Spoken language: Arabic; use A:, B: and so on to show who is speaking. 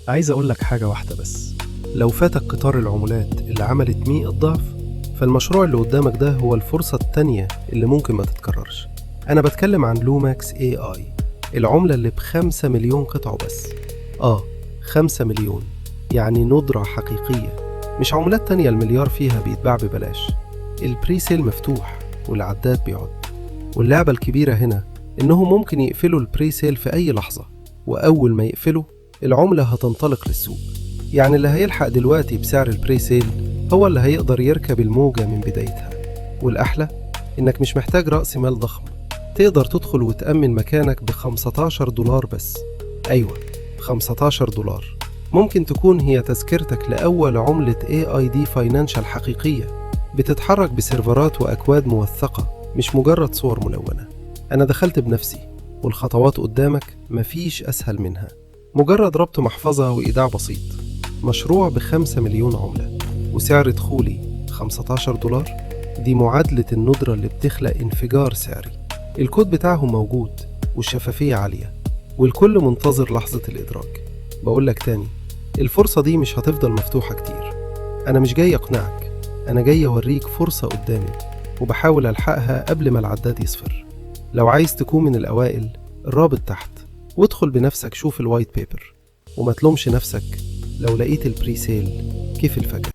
A: عايز أقول لك حاجة واحدة بس. لو فاتك قطار العملات اللي عملت 100 ضعف، فالمشروع اللي قدامك ده هو الفرصة التانية اللي ممكن ما تتكررش. أنا بتكلم عن لوماكس AI، العملة اللي ب5 مليون قطعة بس. 5 مليون، يعني ندرة حقيقية، مش عملات تانية المليار فيها بيتباع ببلاش. البريسيل مفتوح والعداد بيعد، واللعبة الكبيرة هنا إنهم ممكن يقفلوا البريسيل في أي لحظة، وأول ما يقفلوا العملة هتنطلق للسوق. يعني اللي هيلحق دلوقتي بسعر البريسيل هو اللي هيقدر يركب الموجة من بدايتها. والأحلى إنك مش محتاج رأس مال ضخم، تقدر تدخل وتأمن مكانك ب$15 بس. أيوة، $15 ممكن تكون هي تذكرتك لأول عملة AID Financial حقيقية، بتتحرك بسيرفرات وأكواد موثقة، مش مجرد صور ملونة. أنا دخلت بنفسي، والخطوات قدامك مفيش أسهل منها. مجرد ربط محفظة وإيداع بسيط. مشروع ب5 مليون عملة وسعر دخولي $15. دي معادلة الندرة اللي بتخلق انفجار سعري. الكود بتاعهم موجود والشفافية عالية، والكل منتظر لحظة الإدراك. بقولك تاني، الفرصة دي مش هتفضل مفتوحة كتير. أنا مش جاي أقنعك، أنا جاي أوريك فرصة قدامي، وبحاول ألحقها قبل ما العداد يصفر. لو عايز تكون من الأوائل، الرابط تحت، وادخل بنفسك شوف الوايت بيبر، وما تلومش نفسك لو لقيت البريسيل كيف الفجأة.